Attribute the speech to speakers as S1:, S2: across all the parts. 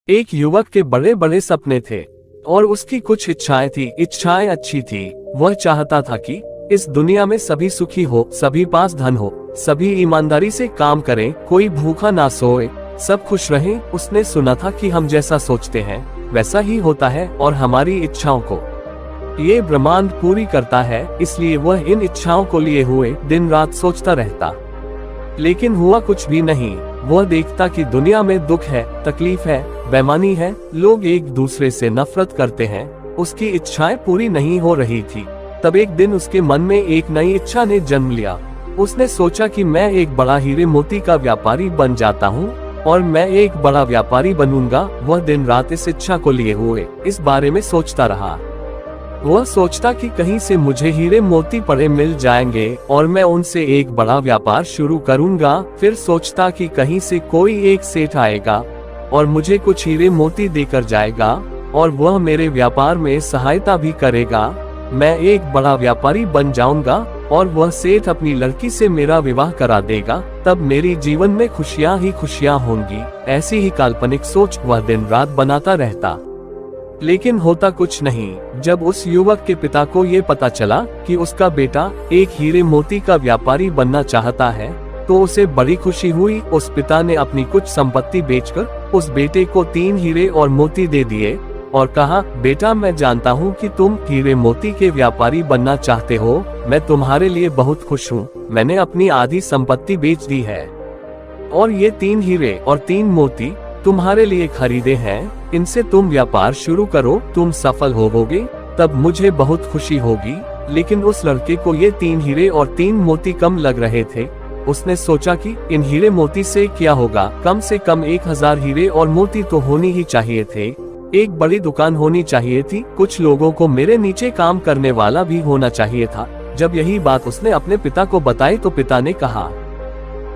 S1: एक युवक के बड़े बड़े सपने थे और उसकी कुछ इच्छाएं थी। इच्छाएं अच्छी थी। वह चाहता था कि इस दुनिया में सभी सुखी हो, सभी पास धन हो, सभी ईमानदारी से काम करें, कोई भूखा ना सोए, सब खुश रहें। उसने सुना था कि हम जैसा सोचते हैं वैसा ही होता है और हमारी इच्छाओं को ये ब्रह्मांड पूरी करता है। इसलिए वह इन इच्छाओं को लिए हुए दिन रात सोचता रहता, लेकिन हुआ कुछ भी नहीं। वह देखता कि दुनिया में दुख है, तकलीफ है, बेईमानी है, लोग एक दूसरे से नफरत करते हैं। उसकी इच्छाएं पूरी नहीं हो रही थी। तब एक दिन उसके मन में एक नई इच्छा ने जन्म लिया। उसने सोचा कि मैं एक बड़ा हीरे मोती का व्यापारी बन जाता हूँ और मैं एक बड़ा व्यापारी बनूंगा। वह दिन रात इस इच्छा को लिए हुए इस बारे में सोचता रहा। वह सोचता कि कहीं से मुझे हीरे मोती पड़े मिल जाएंगे और मैं उनसे एक बड़ा व्यापार शुरू करूंगा। फिर सोचता कि कहीं से कोई एक सेठ आएगा और मुझे कुछ हीरे मोती देकर जाएगा और वह मेरे व्यापार में सहायता भी करेगा। मैं एक बड़ा व्यापारी बन जाऊंगा और वह सेठ अपनी लड़की से मेरा विवाह करा देगा। तब मेरी जीवन में खुशियां ही खुशियां होंगी। ऐसी ही काल्पनिक सोच वह दिन रात बनाता रहता, लेकिन होता कुछ नहीं। जब उस युवक के पिता को ये पता चला कि उसका बेटा एक हीरे मोती का व्यापारी बनना चाहता है तो उसे बड़ी खुशी हुई। उस पिता ने अपनी कुछ संपत्ति बेचकर उस बेटे को 3 हीरे और मोती दे दिए और कहा, बेटा मैं जानता हूँ कि तुम हीरे मोती के व्यापारी बनना चाहते हो। मैं तुम्हारे लिए बहुत खुश हूँ। मैंने अपनी आधी संपत्ति बेच दी है और ये 3 हीरे और 3 मोती तुम्हारे लिए खरीदे हैं। इनसे तुम व्यापार शुरू करो, तुम सफल होवोगे, तब मुझे बहुत खुशी होगी। लेकिन उस लड़के को ये 3 हीरे और 3 मोती कम लग रहे थे। उसने सोचा कि इन हीरे मोती से क्या होगा, कम से कम 1000 हीरे और मोती तो होनी ही चाहिए थे। एक बड़ी दुकान होनी चाहिए थी, कुछ लोगों को मेरे नीचे काम करने वाला भी होना चाहिए था। जब यही बात उसने अपने पिता को बताई तो पिता ने कहा,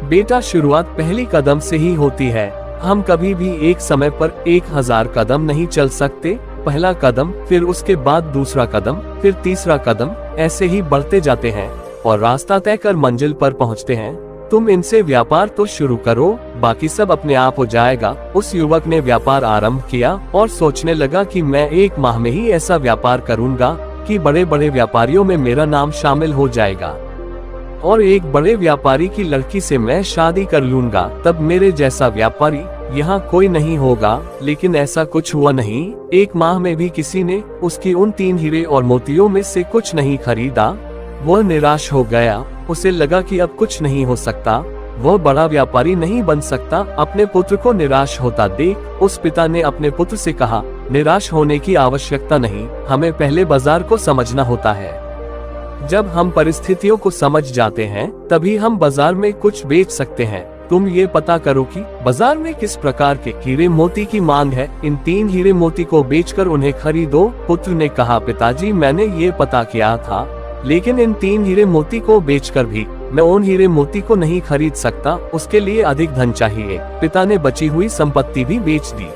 S1: बेटा शुरुआत पहली कदम से ही होती है। हम कभी भी एक समय पर 1000 कदम नहीं चल सकते। पहला कदम, फिर उसके बाद दूसरा कदम, फिर तीसरा कदम, ऐसे ही बढ़ते जाते हैं और रास्ता तय कर मंजिल पर पहुंचते हैं। तुम इनसे व्यापार तो शुरू करो, बाकी सब अपने आप हो जाएगा। उस युवक ने व्यापार आरंभ किया और सोचने लगा कि मैं 1 माह में ही ऐसा व्यापार करूंगा कि बड़े बड़े व्यापारियों में मेरा नाम शामिल हो जाएगा और एक बड़े व्यापारी की लड़की से मैं शादी कर लूंगा। तब मेरे जैसा व्यापारी यहाँ कोई नहीं होगा। लेकिन ऐसा कुछ हुआ नहीं। 1 माह में भी किसी ने उसकी उन 3 हीरे और मोतियों में से कुछ नहीं खरीदा। वह निराश हो गया। उसे लगा कि अब कुछ नहीं हो सकता, वह बड़ा व्यापारी नहीं बन सकता। अपने पुत्र को निराश होता देख उस पिता ने अपने पुत्र से कहा, निराश होने की आवश्यकता नहीं, हमें पहले बाजार को समझना होता है। जब हम परिस्थितियों को समझ जाते हैं तभी हम बाजार में कुछ बेच सकते हैं। तुम ये पता करो कि बाजार में किस प्रकार के हीरे मोती की मांग है। इन 3 हीरे मोती को बेचकर उन्हें खरीदो। पुत्र ने कहा, पिताजी मैंने ये पता किया था, लेकिन इन 3 हीरे मोती को बेचकर भी मैं उन हीरे मोती को नहीं खरीद सकता। उसके लिए अधिक धन चाहिए। पिता ने बची हुई संपत्ति भी बेच दी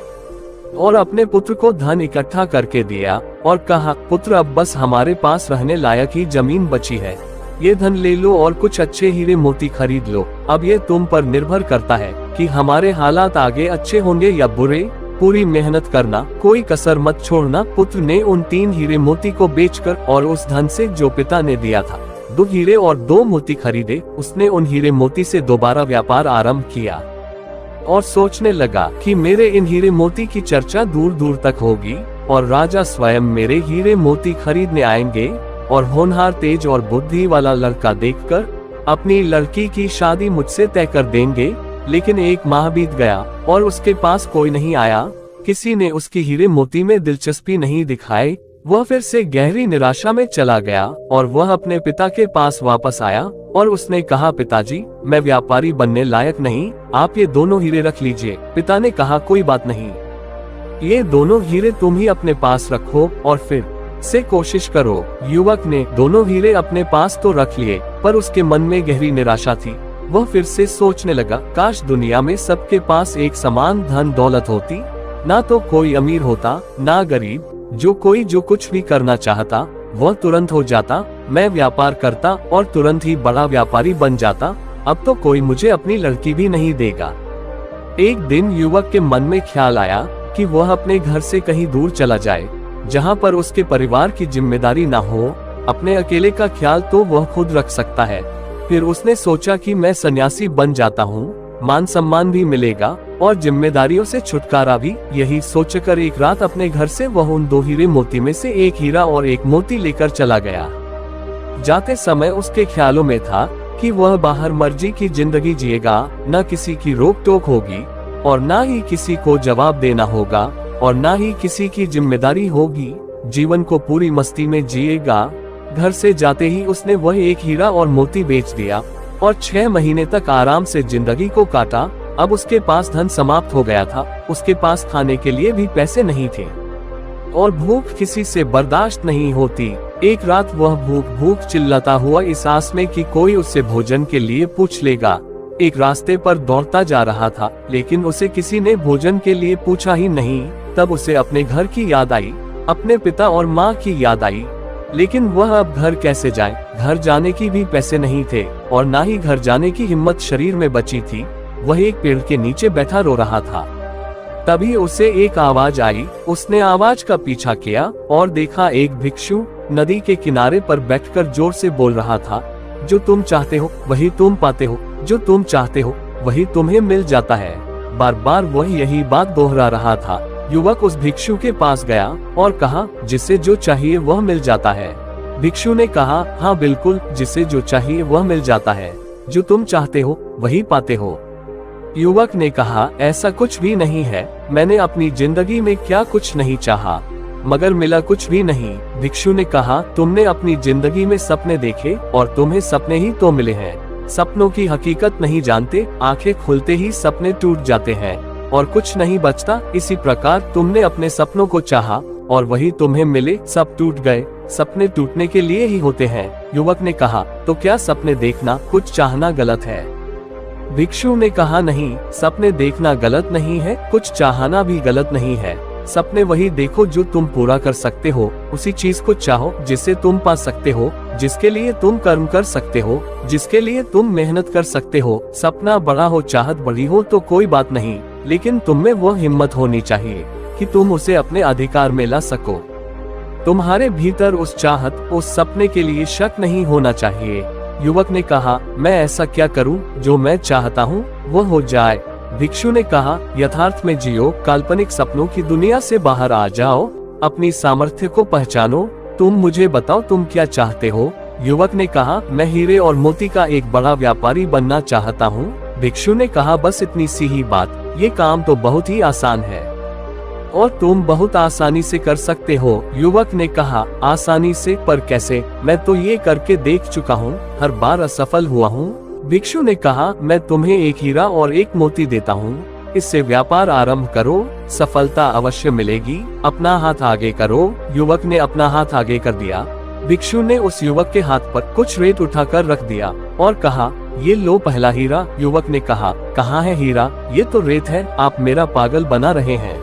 S1: और अपने पुत्र को धन इकट्ठा करके दिया और कहा, पुत्र अब बस हमारे पास रहने लायक ही जमीन बची है। ये धन ले लो और कुछ अच्छे हीरे मोती खरीद लो। अब ये तुम पर निर्भर करता है कि हमारे हालात आगे अच्छे होंगे या बुरे। पूरी मेहनत करना, कोई कसर मत छोड़ना। पुत्र ने उन 3 हीरे मोती को बेचकर और उस धन से जो पिता ने दिया था 2 हीरे और 2 मोती खरीदे। उसने उन हीरे मोती से दोबारा व्यापार आरंभ किया और सोचने लगा कि मेरे इन हीरे मोती की चर्चा दूर दूर तक होगी और राजा स्वयं मेरे हीरे मोती खरीदने आएंगे और होनहार, तेज और बुद्धि वाला लड़का देखकर अपनी लड़की की शादी मुझसे तय कर देंगे। लेकिन 1 माह बीत गया और उसके पास कोई नहीं आया। किसी ने उसकी हीरे मोती में दिलचस्पी नहीं दिखाई। वह फिर से गहरी निराशा में चला गया और वह अपने पिता के पास वापस आया और उसने कहा, पिताजी मैं व्यापारी बनने लायक नहीं, आप ये दोनों हीरे रख लीजिए। पिता ने कहा, कोई बात नहीं, ये दोनों हीरे तुम ही अपने पास रखो और फिर से कोशिश करो। युवक ने दोनों हीरे अपने पास तो रख लिए, पर उसके मन में गहरी निराशा थी। वह फिर से सोचने लगा, काश दुनिया में सबके पास एक समान धन दौलत होती, ना तो कोई अमीर होता ना गरीब। जो कुछ भी करना चाहता वह तुरंत हो जाता। मैं व्यापार करता और तुरंत ही बड़ा व्यापारी बन जाता। अब तो कोई मुझे अपनी लड़की भी नहीं देगा। एक दिन युवक के मन में ख्याल आया कि वह अपने घर से कहीं दूर चला जाए, जहां पर उसके परिवार की जिम्मेदारी ना हो। अपने अकेले का ख्याल तो वह खुद रख सकता है। फिर उसने सोचा कि मैं सन्यासी बन जाता हूँ, मान सम्मान भी मिलेगा और जिम्मेदारियों से छुटकारा भी। यही सोचकर एक रात अपने घर से वह उन 2 हीरे मोती में से एक हीरा और एक मोती लेकर चला गया। जाते समय उसके ख्यालों में था कि वह बाहर मर्जी की जिंदगी जिएगा, न किसी की रोक टोक होगी और न ही किसी को जवाब देना होगा और न ही किसी की जिम्मेदारी होगी। जीवन को पूरी मस्ती में जिएगा। घर से जाते ही उसने वह एक हीरा और मोती बेच दिया और 6 महीने तक आराम से जिंदगी को काटा। अब उसके पास धन समाप्त हो गया था, उसके पास खाने के लिए भी पैसे नहीं थे और भूख किसी से बर्दाश्त नहीं होती। एक रात वह भूख भूख चिल्लाता हुआ इस आस में कि कोई उससे भोजन के लिए पूछ लेगा, एक रास्ते पर दौड़ता जा रहा था, लेकिन उसे किसी ने भोजन के लिए पूछा ही नहीं। तब उसे अपने घर की याद आई, अपने पिता और माँ की याद आई, लेकिन वह अब घर कैसे जाए। घर जाने की भी पैसे नहीं थे और ना ही घर जाने की हिम्मत शरीर में बची थी। वह एक पेड़ के नीचे बैठा रो रहा था। तभी उसे एक आवाज आई। उसने आवाज का पीछा किया और देखा एक भिक्षु नदी के किनारे पर बैठकर जोर से बोल रहा था, जो तुम चाहते हो वही तुम पाते हो, जो तुम चाहते हो वही तुम्हें मिल जाता है। बार बार वह यही बात दोहरा रहा था। युवक उस भिक्षु के पास गया और कहा, जिसे जो चाहिए वह मिल जाता है। भिक्षु ने कहा, हाँ बिल्कुल, जिसे जो चाहिए वह मिल जाता है, जो तुम चाहते हो वही पाते हो। युवक ने कहा, ऐसा कुछ भी नहीं है, मैंने अपनी जिंदगी में क्या कुछ नहीं चाहा, मगर मिला कुछ भी नहीं। भिक्षु ने कहा, तुमने अपनी जिंदगी में सपने देखे और तुम्हें सपने ही तो मिले हैं। सपनों की हकीकत नहीं जानते, आंखें खुलते ही सपने टूट जाते हैं और कुछ नहीं बचता। इसी प्रकार तुमने अपने सपनों को चाहा और वही तुम्हें मिले, सब टूट गए। सपने टूटने के लिए ही होते हैं। युवक ने कहा, तो क्या सपने देखना कुछ चाहना गलत है? भिक्षु ने कहा, नहीं, सपने देखना गलत नहीं है, कुछ चाहना भी गलत नहीं है। सपने वही देखो जो तुम पूरा कर सकते हो, उसी चीज को चाहो जिसे तुम पा सकते हो, जिसके लिए तुम कर्म कर सकते हो, जिसके लिए तुम मेहनत कर सकते हो। सपना बड़ा हो, चाहत बड़ी हो तो कोई बात नहीं, लेकिन तुम में वह हिम्मत होनी चाहिए कि तुम उसे अपने अधिकार में ला सको। तुम्हारे भीतर उस चाहत, उस सपने के लिए शक नहीं होना चाहिए। युवक ने कहा, मैं ऐसा क्या करूं जो मैं चाहता हूं वो हो जाए? भिक्षु ने कहा, यथार्थ में जियो, काल्पनिक सपनों की दुनिया से बाहर आ जाओ, अपनी सामर्थ्य को पहचानो। तुम मुझे बताओ तुम क्या चाहते हो? युवक ने कहा, मैं हीरे और मोती का एक बड़ा व्यापारी बनना चाहता हूँ। भिक्षु ने कहा, बस इतनी सी ही बात, ये काम तो बहुत ही आसान है और तुम बहुत आसानी से कर सकते हो। युवक ने कहा, आसानी से? पर कैसे? मैं तो ये करके देख चुका हूँ, हर बार असफल हुआ हूँ। भिक्षु ने कहा, मैं तुम्हें एक हीरा और एक मोती देता हूँ, इससे व्यापार आरंभ करो, सफलता अवश्य मिलेगी। अपना हाथ आगे करो। युवक ने अपना हाथ आगे कर दिया। भिक्षु ने उस युवक के हाथ पर कुछ रेत उठाकर रख दिया और कहा, ये लो पहला हीरा। युवक ने कहा, कहाँ है हीरा? ये तो रेत है, आप मेरा पागल बना रहे हैं।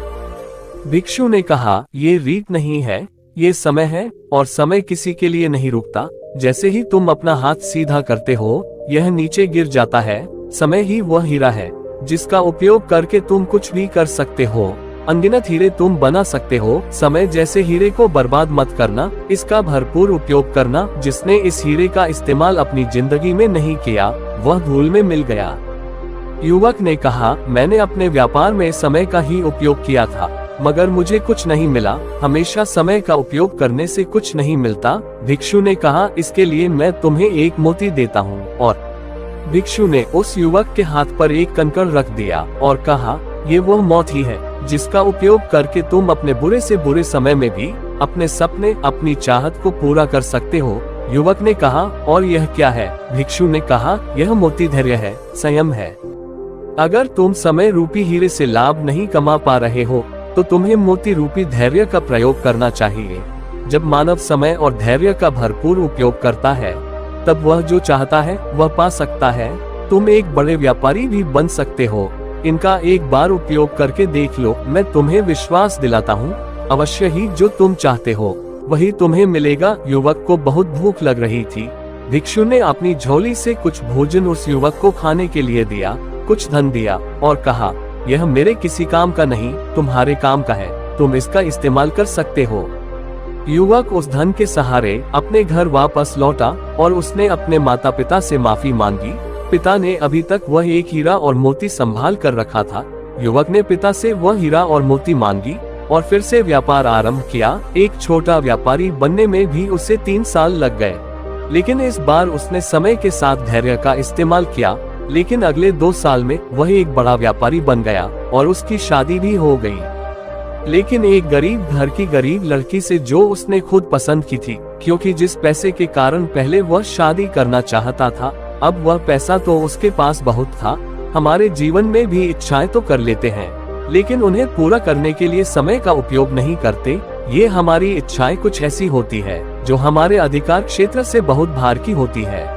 S1: भिक्षु ने कहा, ये रीत नहीं है, ये समय है और समय किसी के लिए नहीं रुकता। जैसे ही तुम अपना हाथ सीधा करते हो, यह नीचे गिर जाता है। समय ही वह हीरा है जिसका उपयोग करके तुम कुछ भी कर सकते हो। अनगिनत हीरे तुम बना सकते हो। समय जैसे हीरे को बर्बाद मत करना, इसका भरपूर उपयोग करना। जिसने इस हीरे का इस्तेमाल अपनी जिंदगी में नहीं किया, वह धूल में मिल गया। युवक ने कहा, मैंने अपने व्यापार में समय का ही उपयोग किया था, मगर मुझे कुछ नहीं मिला। हमेशा समय का उपयोग करने से कुछ नहीं मिलता। भिक्षु ने कहा, इसके लिए मैं तुम्हें एक मोती देता हूँ। और भिक्षु ने उस युवक के हाथ पर एक कंकड़ रख दिया और कहा, ये वह मोती है जिसका उपयोग करके तुम अपने बुरे से बुरे समय में भी अपने सपने, अपनी चाहत को पूरा कर सकते हो। युवक ने कहा, और यह क्या है? भिक्षु ने कहा, यह मोती धैर्य है, संयम है। अगर तुम समय रूपी हीरे से लाभ नहीं कमा पा रहे हो तो तुम्हें मोती रूपी धैर्य का प्रयोग करना चाहिए। जब मानव समय और धैर्य का भरपूर उपयोग करता है, तब वह जो चाहता है वह पा सकता है। तुम एक बड़े व्यापारी भी बन सकते हो। इनका एक बार उपयोग करके देख लो, मैं तुम्हें विश्वास दिलाता हूँ, अवश्य ही जो तुम चाहते हो वही तुम्हें मिलेगा। युवक को बहुत भूख लग रही थी। भिक्षु ने अपनी झोली से कुछ भोजन उस युवक को खाने के लिए दिया, कुछ धन दिया और कहा, यह मेरे किसी काम का नहीं, तुम्हारे काम का है, तुम इसका इस्तेमाल कर सकते हो। युवक उस धन के सहारे अपने घर वापस लौटा और उसने अपने माता पिता से माफी मांगी। पिता ने अभी तक वह एक हीरा और मोती संभाल कर रखा था। युवक ने पिता से वह हीरा और मोती मांगी और फिर से व्यापार आरंभ किया। एक छोटा व्यापारी बनने में भी उसे 3 साल लग गए, लेकिन इस बार उसने समय के साथ धैर्य का इस्तेमाल किया। लेकिन अगले 2 साल में वह एक बड़ा व्यापारी बन गया और उसकी शादी भी हो गई, लेकिन एक गरीब घर की गरीब लड़की से, जो उसने खुद पसंद की थी, क्योंकि जिस पैसे के कारण पहले वह शादी करना चाहता था, अब वह पैसा तो उसके पास बहुत था। हमारे जीवन में भी इच्छाएं तो कर लेते हैं, लेकिन उन्हें पूरा करने के लिए समय का उपयोग नहीं करते। ये हमारी इच्छाएं कुछ ऐसी होती है जो हमारे अधिकार क्षेत्र से बहुत बाहर की होती है।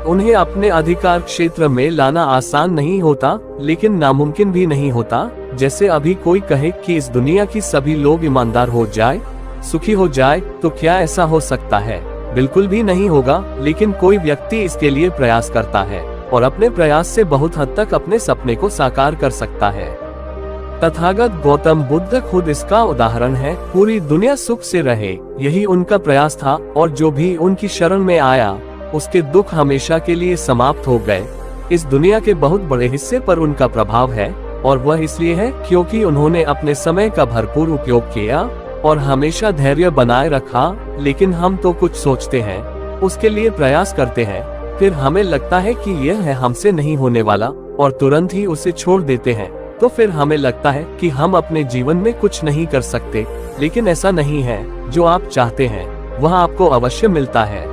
S1: उन्हें अपने अधिकार क्षेत्र में लाना आसान नहीं होता, लेकिन नामुमकिन भी नहीं होता। जैसे अभी कोई कहे कि इस दुनिया की सभी लोग ईमानदार हो जाए, सुखी हो जाए, तो क्या ऐसा हो सकता है? बिल्कुल भी नहीं होगा। लेकिन कोई व्यक्ति इसके लिए प्रयास करता है और अपने प्रयास से बहुत हद तक अपने सपने को साकार कर सकता है। तथागत गौतम बुद्ध खुद इसका उदाहरण है। पूरी दुनिया सुख से रहे, यही उनका प्रयास था, और जो भी उनकी शरण में आया उसके दुख हमेशा के लिए समाप्त हो गए। इस दुनिया के बहुत बड़े हिस्से पर उनका प्रभाव है, और वह इसलिए है क्योंकि उन्होंने अपने समय का भरपूर उपयोग किया और हमेशा धैर्य बनाए रखा। लेकिन हम तो कुछ सोचते हैं, उसके लिए प्रयास करते हैं, फिर हमें लगता है कि यह है हमसे नहीं होने वाला और तुरंत ही उसे छोड़ देते हैं। तो फिर हमें लगता है कि हम अपने जीवन में कुछ नहीं कर सकते। लेकिन ऐसा नहीं है। जो आप चाहते हैं वह आपको अवश्य मिलता है।